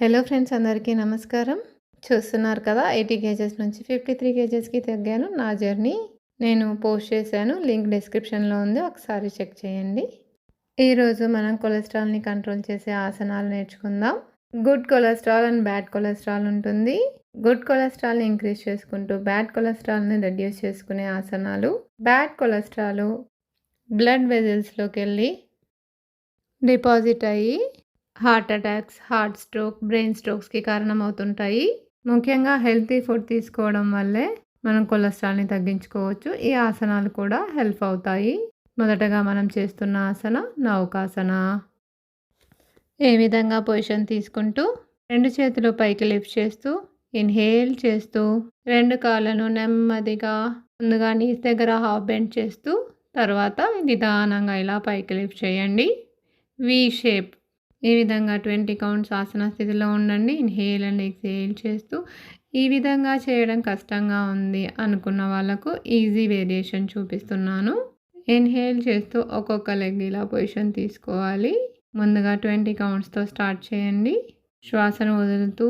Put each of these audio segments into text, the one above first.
Hello friends, అందరికీ నమస్కారం. చూస్తున్నారు కదా, 80 కేజెస్ నుంచి 53 కేజెస్కి తగ్గాను. నా జర్నీ నేను పోస్ట్ చేశాను, లింక్ డిస్క్రిప్షన్లో ఉంది, ఒకసారి చెక్ చేయండి. ఈరోజు మనం కొలెస్ట్రాల్ని కంట్రోల్ చేసే ఆసనాలు నేర్చుకుందాం. Good cholesterol and bad cholesterol ఉంటుంది. గుడ్ కొలెస్ట్రాల్ని ఇంక్రీజ్ చేసుకుంటూ బ్యాడ్ కొలెస్ట్రాల్ని రెడ్యూస్ చేసుకునే ఆసనాలు. బ్యాడ్ కొలెస్ట్రాల్ బ్లడ్ వెజల్స్లోకి వెళ్ళి డిపాజిట్ అయ్యి heart attacks, heart stroke, brain స్ట్రోక్స్కి కారణమవుతుంటాయి. ముఖ్యంగా హెల్తీ ఫుడ్ తీసుకోవడం వల్లే మనం కొలెస్ట్రాల్ని తగ్గించుకోవచ్చు. ఈ ఆసనాలు కూడా హెల్ప్ అవుతాయి. మొదటగా మనం చేస్తున్న ఆసన నౌకాసన. ఏ విధంగా పొజిషన్ తీసుకుంటూ 2 చేతులు పైకి లిఫ్ట్ చేస్తూ ఇన్హేల్ చేస్తూ 2 కాళ్ళను నెమ్మదిగా ముందుగా నీస్ దగ్గర హాఫ్ బెండ్ చేస్తూ తర్వాత నిదానంగా ఇలా పైకి లిఫ్ట్ చేయండి. V shape. ఈ విధంగా 20 కౌంట్స్ ఆసన స్థితిలో ఉండండి. ఇన్హేల్ అండ్ ఎక్సేల్ చేస్తూ. ఈ విధంగా చేయడం కష్టంగా ఉంది అనుకున్న వాళ్ళకు ఈజీ వేరియేషన్ చూపిస్తున్నాను. ఇన్హేల్ చేస్తూ ఒక్కొక్క లెగ్ ఇలా పొజిషన్ తీసుకోవాలి. ముందుగా 20 కౌంట్స్తో స్టార్ట్ చేయండి. శ్వాసను వదులుతూ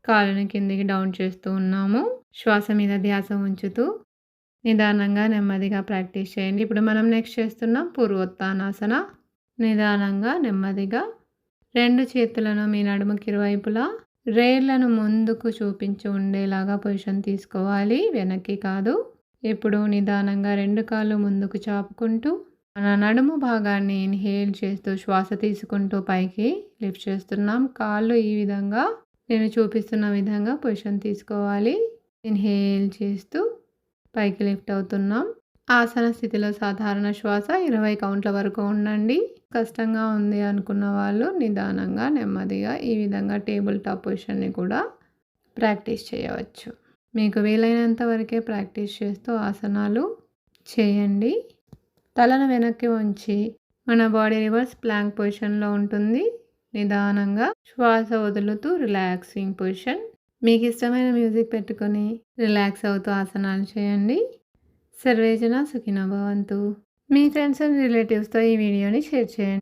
కాళ్ళని కిందికి డౌన్ చేస్తూ ఉన్నాము. శ్వాస మీద ధ్యాస ఉంచుతూ నిదానంగా నెమ్మదిగా ప్రాక్టీస్ చేయండి. ఇప్పుడు మనం నెక్స్ట్ చేస్తున్నాం పూర్వోత్తానాసన. నిదానంగా నెమ్మదిగా 2 చేతులను మీ నడుముకి ఇరువైపులా రేళ్లను ముందుకు చూపించి ఉండేలాగా పొజిషన్ తీసుకోవాలి, వెనక్కి కాదు. ఇప్పుడు నిదానంగా 2 కాళ్ళు ముందుకు చాపుకుంటూ మన నడుము భాగాన్ని ఇన్హేల్ చేస్తూ శ్వాస తీసుకుంటూ పైకి లిఫ్ట్ చేస్తున్నాం. కాళ్ళు ఈ విధంగా నేను చూపిస్తున్న విధంగా పొజిషన్ తీసుకోవాలి. ఇన్హేల్ చేస్తూ పైకి లిఫ్ట్ అవుతున్నాం. ఆసన స్థితిలో సాధారణ శ్వాస 20 కౌంట్ల వరకు ఉండండి. కష్టంగా ఉంది అనుకున్న వాళ్ళు నిదానంగా నెమ్మదిగా ఈ విధంగా టేబుల్ టాప్ పొజిషన్ని కూడా ప్రాక్టీస్ చేయవచ్చు. మీకు వీలైనంత వరకే ప్రాక్టీస్ చేస్తూ ఆసనాలు చేయండి. తలను వెనక్కి ఉంచి మన బాడీ రివర్స్ ప్లాంక్ పొజిషన్లో ఉంటుంది. నిదానంగా శ్వాస వదులుతూ రిలాక్సింగ్ పొజిషన్. మీకు ఇష్టమైన మ్యూజిక్ పెట్టుకొని రిలాక్స్ అవుతూ ఆసనాలు చేయండి. సర్వేజన సుఖినో భవంతు. మీ ఫ్రెండ్స్ అండ్ రిలేటివ్స్తో ఈ వీడియోని షేర్ చేయండి.